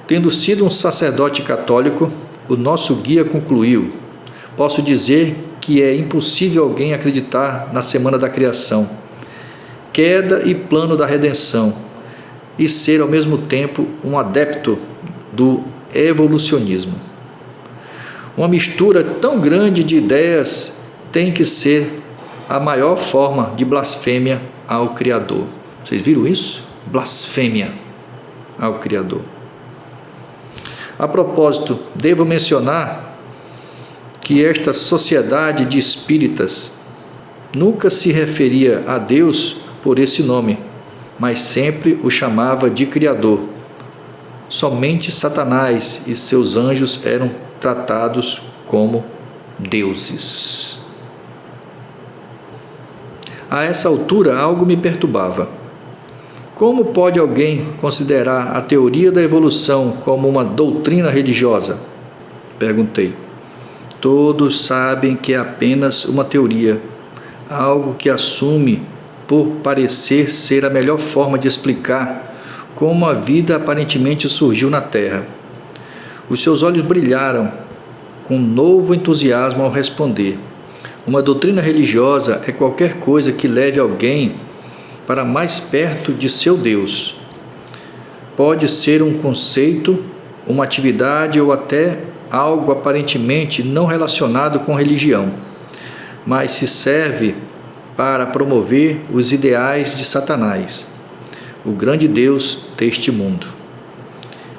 Speaker 1: Tendo sido um sacerdote católico, o nosso guia concluiu: posso dizer que é impossível alguém acreditar na semana da criação, queda e plano da redenção, e ser ao mesmo tempo um adepto do evolucionismo. Uma mistura tão grande de ideias tem que ser a maior forma de blasfêmia ao Criador. Vocês viram isso? Blasfêmia ao Criador. A propósito, devo mencionar que esta sociedade de espíritas nunca se referia a Deus por esse nome, mas sempre o chamava de Criador. Somente Satanás e seus anjos eram tratados como deuses. A essa altura, algo me perturbava. Como pode alguém considerar a teoria da evolução como uma doutrina religiosa? Perguntei. Todos sabem que é apenas uma teoria, algo que assume por parecer ser a melhor forma de explicar como a vida aparentemente surgiu na Terra. Os seus olhos brilharam com novo entusiasmo ao responder. Uma doutrina religiosa é qualquer coisa que leve alguém para mais perto de seu Deus. Pode ser um conceito, uma atividade ou até algo aparentemente não relacionado com religião, mas se serve para promover os ideais de Satanás, o grande Deus deste mundo.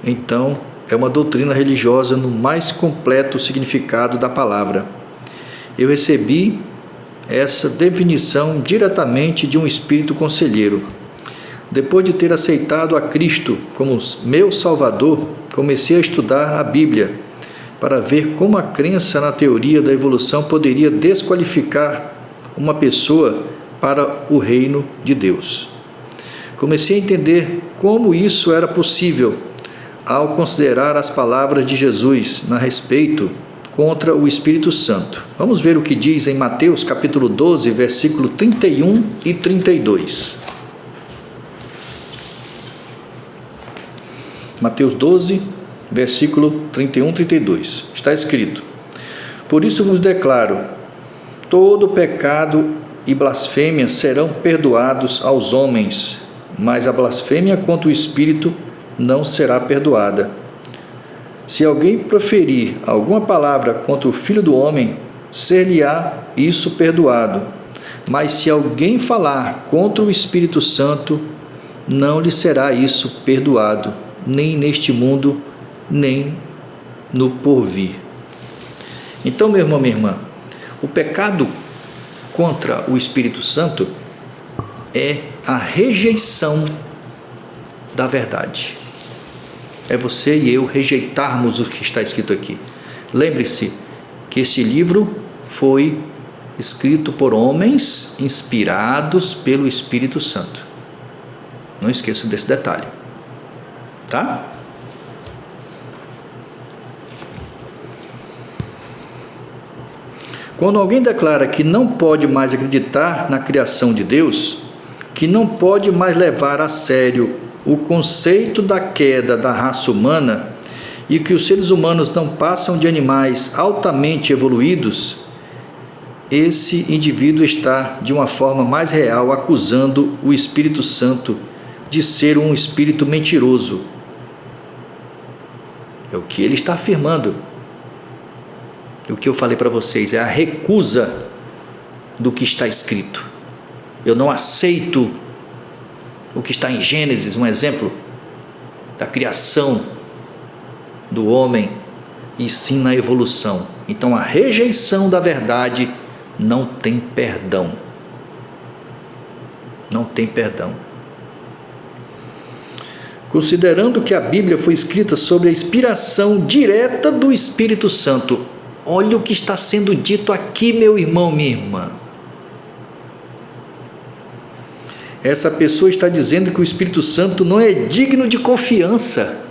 Speaker 1: Então, é uma doutrina religiosa no mais completo significado da palavra. Eu recebi essa definição diretamente de um espírito conselheiro. Depois de ter aceitado a Cristo como meu Salvador, comecei a estudar a Bíblia para ver como a crença na teoria da evolução poderia desqualificar uma pessoa para o reino de Deus. Comecei a entender como isso era possível ao considerar as palavras de Jesus a respeito contra o Espírito Santo. Vamos ver o que diz em Mateus capítulo 12, versículo 31 e 32. Mateus 12, versículo 31 e 32. Está escrito: por isso vos declaro, todo pecado e blasfêmia serão perdoados aos homens, mas a blasfêmia contra o Espírito não será perdoada. Se alguém proferir alguma palavra contra o Filho do Homem, ser-lhe-á isso perdoado. Mas se alguém falar contra o Espírito Santo, não lhe será isso perdoado, nem neste mundo, nem no porvir. Então, meu irmão, minha irmã, o pecado contra o Espírito Santo é a rejeição da verdade. É você e eu rejeitarmos o que está escrito aqui. Lembre-se que esse livro foi escrito por homens inspirados pelo Espírito Santo. Não esqueça desse detalhe, tá? Quando alguém declara que não pode mais acreditar na criação de Deus, que não pode mais levar a sério o conceito da queda da raça humana e que os seres humanos não passam de animais altamente evoluídos, esse indivíduo está, de uma forma mais real, acusando o Espírito Santo de ser um espírito mentiroso. É o que ele está afirmando. O que eu falei para vocês é a recusa do que está escrito. Eu não aceito o que está em Gênesis, um exemplo da criação do homem, e sim na evolução. Então a rejeição da verdade não tem perdão. Não tem perdão. Considerando que a Bíblia foi escrita sob a inspiração direta do Espírito Santo, olha o que está sendo dito aqui, meu irmão, minha irmã. Essa pessoa está dizendo que o Espírito Santo não é digno de confiança.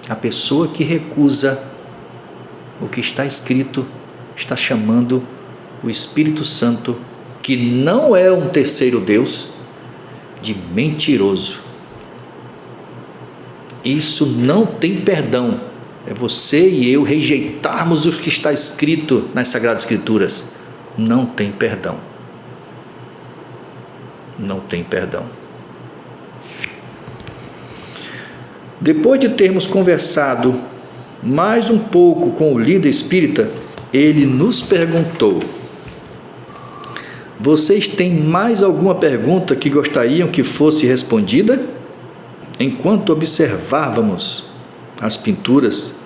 Speaker 1: A pessoa que recusa o que está escrito está chamando o Espírito Santo, que não é um terceiro Deus, de mentiroso. Isso não tem perdão. É você e eu rejeitarmos o que está escrito nas Sagradas Escrituras. Não tem perdão. Não tem perdão. Depois de termos conversado mais um pouco com o líder espírita, ele nos perguntou: vocês têm mais alguma pergunta que gostariam que fosse respondida? Enquanto observávamos as pinturas,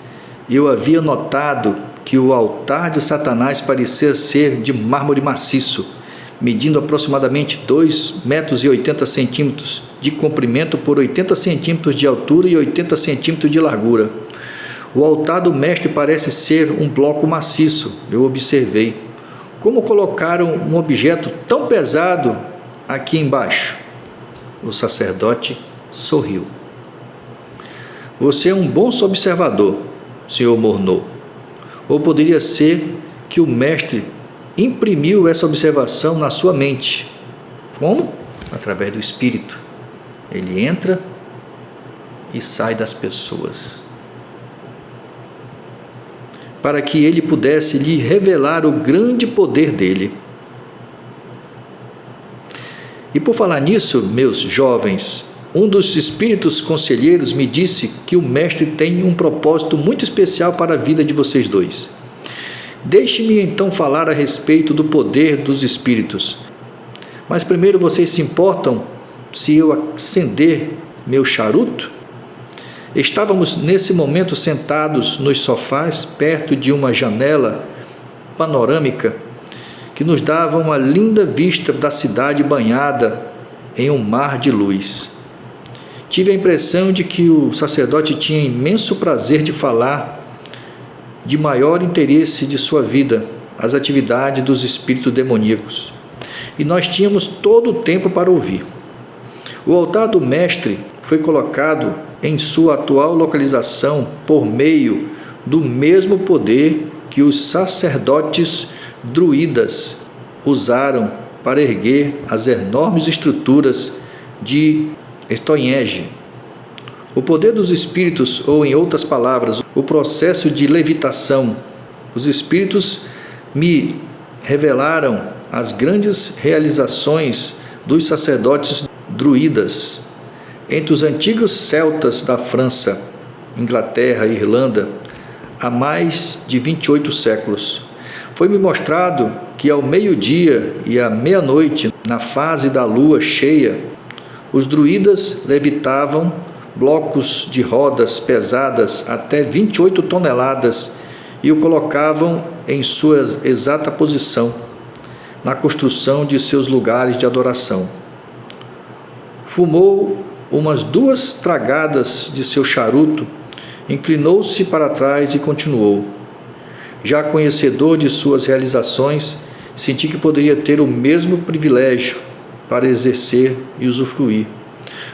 Speaker 1: eu havia notado que o altar de Satanás parecia ser de mármore maciço, medindo aproximadamente 2,80 m de comprimento por 80 centímetros de altura e 80 centímetros de largura. O altar do mestre parece ser um bloco maciço, eu observei. Como colocaram um objeto tão pesado aqui embaixo? O sacerdote sorriu. Você é um bom observador, Sr. Morneau. Ou poderia ser que o mestre imprimiu essa observação na sua mente. Como? Através do Espírito. Ele entra e sai das pessoas, para que ele pudesse lhe revelar o grande poder dele. E por falar nisso, meus jovens, um dos espíritos conselheiros me disse que o mestre tem um propósito muito especial para a vida de vocês dois. Deixe-me então falar a respeito do poder dos espíritos. Mas primeiro, vocês se importam se eu acender meu charuto? Estávamos nesse momento sentados nos sofás, perto de uma janela panorâmica que nos dava uma linda vista da cidade banhada em um mar de luz. Tive a impressão de que o sacerdote tinha imenso prazer de falar de maior interesse de sua vida, as atividades dos espíritos demoníacos, e nós tínhamos todo o tempo para ouvir. O altar do mestre foi colocado em sua atual localização por meio do mesmo poder que os sacerdotes druidas usaram para erguer as enormes estruturas de Stonehenge. O poder dos espíritos, ou em outras palavras, o processo de levitação. Os espíritos me revelaram as grandes realizações dos sacerdotes druidas entre os antigos celtas da França. Inglaterra e Irlanda, há mais de 28 séculos. Foi-me mostrado que ao meio-dia e à meia-noite, na fase da lua cheia, os druidas levitavam blocos de rodas pesadas até 28 toneladas e o colocavam em sua exata posição, na construção de seus lugares de adoração. Fumou umas 2 tragadas de seu charuto, inclinou-se para trás e continuou. Já conhecedor de suas realizações, senti que poderia ter o mesmo privilégio para exercer e usufruir.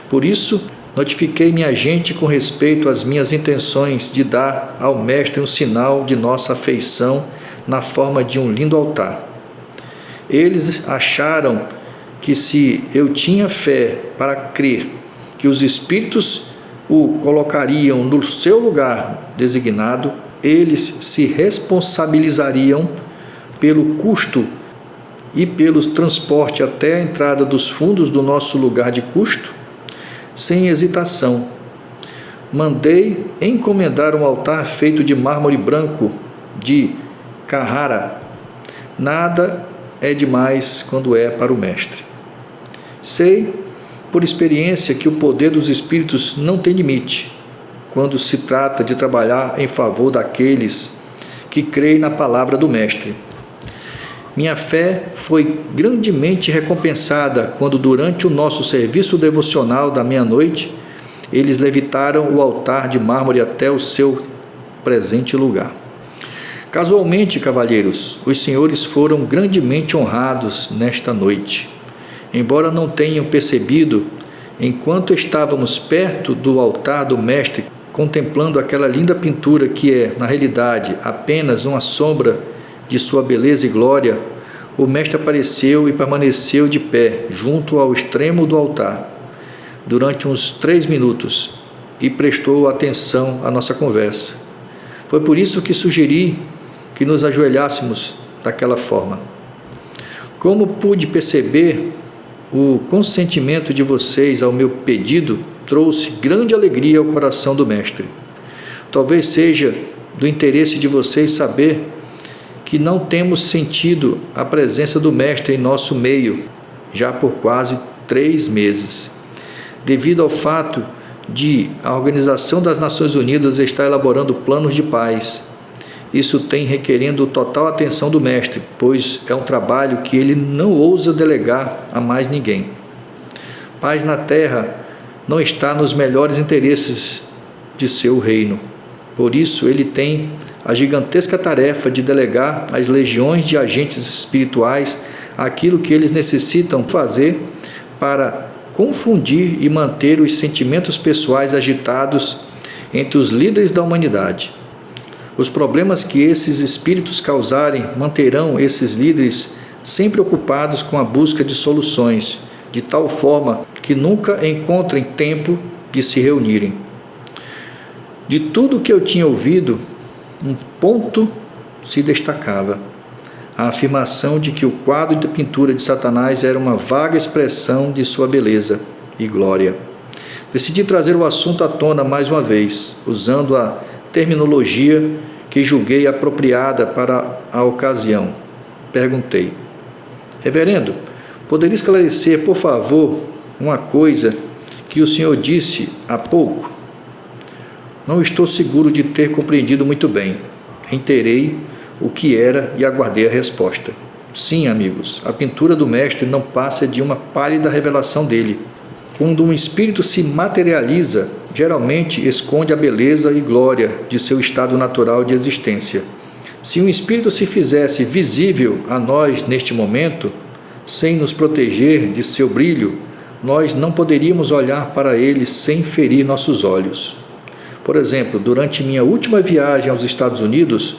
Speaker 1: Por isso, notifiquei minha gente com respeito às minhas intenções de dar ao Mestre um sinal de nossa afeição na forma de um lindo altar. Eles acharam que se eu tinha fé para crer que os espíritos o colocariam no seu lugar designado, eles se responsabilizariam pelo custo e pelo transporte até a entrada dos fundos do nosso lugar de custo, sem hesitação. Mandei encomendar um altar feito de mármore branco de Carrara. Nada é demais quando é para o Mestre. Sei, por experiência, que o poder dos espíritos não tem limite quando se trata de trabalhar em favor daqueles que creem na palavra do Mestre. Minha fé foi grandemente recompensada quando, durante o nosso serviço devocional da meia-noite, eles levitaram o altar de mármore até o seu presente lugar. Casualmente, cavalheiros, os senhores foram grandemente honrados nesta noite. Embora não tenham percebido, enquanto estávamos perto do altar do Mestre, contemplando aquela linda pintura que é, na realidade, apenas uma sombra de sua beleza e glória, o Mestre apareceu e permaneceu de pé, junto ao extremo do altar, durante uns 3 minutos, e prestou atenção à nossa conversa. Foi por isso que sugeri que nos ajoelhássemos daquela forma. Como pude perceber, o consentimento de vocês ao meu pedido trouxe grande alegria ao coração do Mestre. Talvez seja do interesse de vocês saber que não temos sentido a presença do Mestre em nosso meio já por quase 3 meses, devido ao fato de a Organização das Nações Unidas estar elaborando planos de paz. Isso tem requerendo total atenção do Mestre, pois é um trabalho que ele não ousa delegar a mais ninguém. Paz na Terra não está nos melhores interesses de seu reino. Por isso, ele tem a gigantesca tarefa de delegar às legiões de agentes espirituais aquilo que eles necessitam fazer para confundir e manter os sentimentos pessoais agitados entre os líderes da humanidade. Os problemas que esses espíritos causarem manterão esses líderes sempre ocupados com a busca de soluções, de tal forma que nunca encontrem tempo de se reunirem. De tudo que eu tinha ouvido, um ponto se destacava: a afirmação de que o quadro de pintura de Satanás era uma vaga expressão de sua beleza e glória. Decidi trazer o assunto à tona mais uma vez, usando a terminologia que julguei apropriada para a ocasião. Perguntei: Reverendo, poderia esclarecer, por favor, uma coisa que o senhor disse há pouco? Não estou seguro de ter compreendido muito bem. Reiterei o que era e aguardei a resposta. Sim, amigos, a pintura do Mestre não passa de uma pálida revelação dele. Quando um espírito se materializa, geralmente esconde a beleza e glória de seu estado natural de existência. Se um espírito se fizesse visível a nós neste momento, sem nos proteger de seu brilho, nós não poderíamos olhar para ele sem ferir nossos olhos. Por exemplo, durante minha última viagem aos Estados Unidos,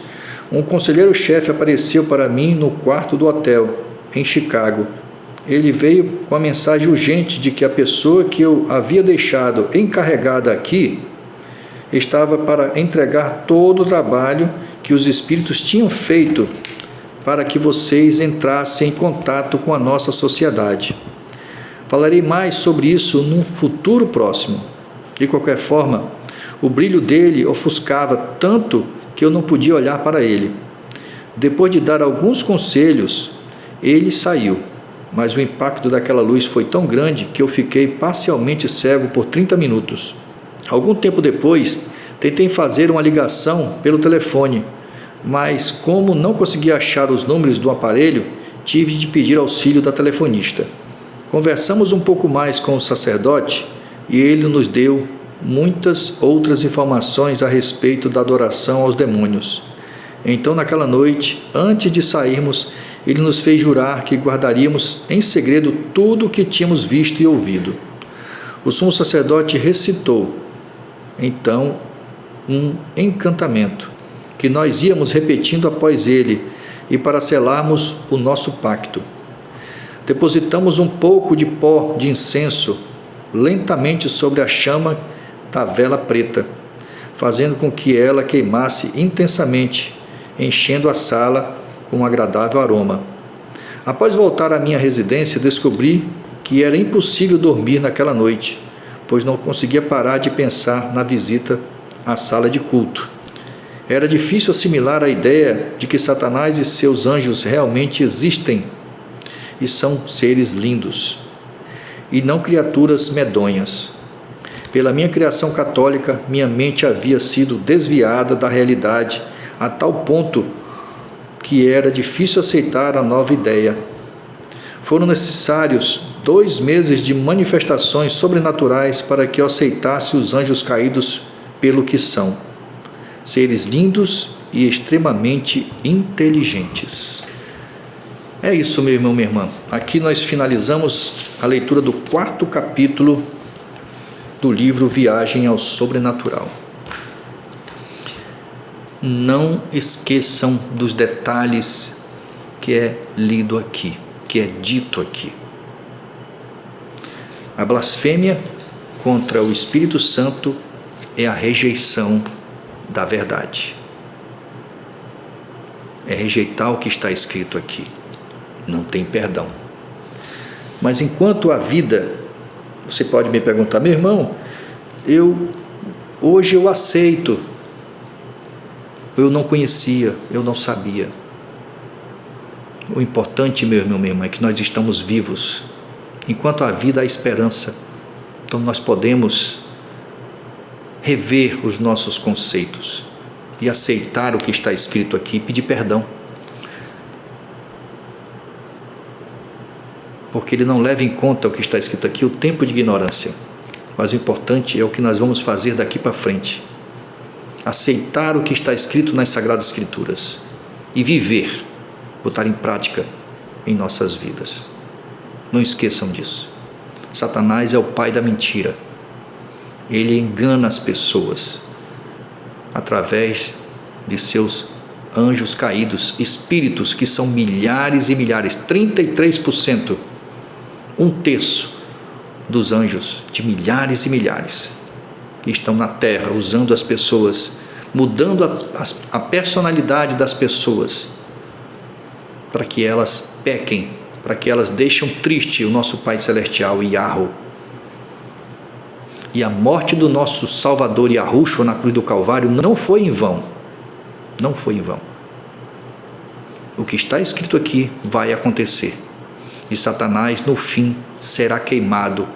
Speaker 1: um conselheiro-chefe apareceu para mim no quarto do hotel, em Chicago. Ele veio com a mensagem urgente de que a pessoa que eu havia deixado encarregada aqui estava para entregar todo o trabalho que os espíritos tinham feito para que vocês entrassem em contato com a nossa sociedade. Falarei mais sobre isso num futuro próximo. De qualquer forma, O brilho dele ofuscava tanto que eu não podia olhar para ele. Depois de dar alguns conselhos, ele saiu, mas o impacto daquela luz foi tão grande que eu fiquei parcialmente cego por 30 minutos. Algum tempo depois, tentei fazer uma ligação pelo telefone, mas como não conseguia achar os números do aparelho, tive de pedir auxílio da telefonista. Conversamos um pouco mais com o sacerdote e ele nos deu muitas outras informações a respeito da adoração aos demônios. Então, naquela noite, antes de sairmos, ele nos fez jurar que guardaríamos em segredo tudo o que tínhamos visto e ouvido. O sumo sacerdote recitou, então, um encantamento, que nós íamos repetindo após ele, e para selarmos o nosso pacto. Depositamos um pouco de pó de incenso lentamente sobre a chama da vela preta, fazendo com que ela queimasse intensamente, enchendo a sala com um agradável aroma. Após voltar à minha residência, descobri que era impossível dormir naquela noite, pois não conseguia parar de pensar na visita à sala de culto. Era difícil assimilar a ideia de que Satanás e seus anjos realmente existem e são seres lindos, e não criaturas medonhas. Pela minha criação católica, minha mente havia sido desviada da realidade a tal ponto que era difícil aceitar a nova ideia. Foram necessários 2 meses de manifestações sobrenaturais para que eu aceitasse os anjos caídos pelo que são, seres lindos e extremamente inteligentes. É isso, meu irmão, minha irmã. Aqui nós finalizamos a leitura do 4º capítulo do livro Viagem ao Sobrenatural. Não esqueçam dos detalhes que é lido aqui, que é dito aqui. A blasfêmia contra o Espírito Santo é a rejeição da verdade. É rejeitar o que está escrito aqui. Não tem perdão. Mas enquanto a vida, você pode me perguntar, meu irmão, hoje eu aceito. Eu não conhecia, eu não sabia. O importante, meu irmão, minha irmã, é que nós estamos vivos. Enquanto há vida, há esperança. Então nós podemos rever os nossos conceitos e aceitar o que está escrito aqui e pedir perdão. Porque ele não leva em conta o que está escrito aqui, o tempo de ignorância. Mas o importante é o que nós vamos fazer daqui para frente. Aceitar o que está escrito nas Sagradas Escrituras e viver, botar em prática em nossas vidas. Não esqueçam disso. Satanás é o pai da mentira. Ele engana as pessoas através de seus anjos caídos, espíritos que são milhares e milhares, 33%, 1/3 dos anjos, de milhares e milhares, que estão na terra usando as pessoas, mudando a personalidade das pessoas, para que elas pequem, para que elas deixem triste o nosso Pai Celestial, Yahweh. E a morte do nosso Salvador Yahushua na cruz do Calvário não foi em vão. Não foi em vão. O que está escrito aqui vai acontecer. E Satanás, no fim, será queimado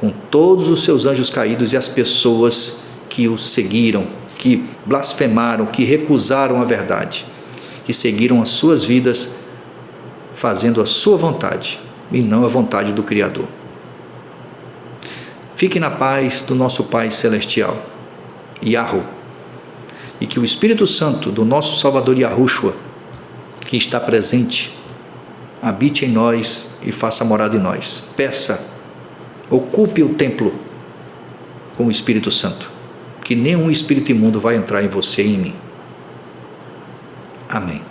Speaker 1: com todos os seus anjos caídos e as pessoas que o seguiram, que blasfemaram, que recusaram a verdade, que seguiram as suas vidas fazendo a sua vontade e não a vontade do Criador. Fique na paz do nosso Pai Celestial, Yahweh, e que o Espírito Santo do nosso Salvador Yahushua, que está presente, habite em nós e faça morada em nós. Peça, ocupe o templo com o Espírito Santo, que nenhum espírito imundo vai entrar em você e em mim. Amém.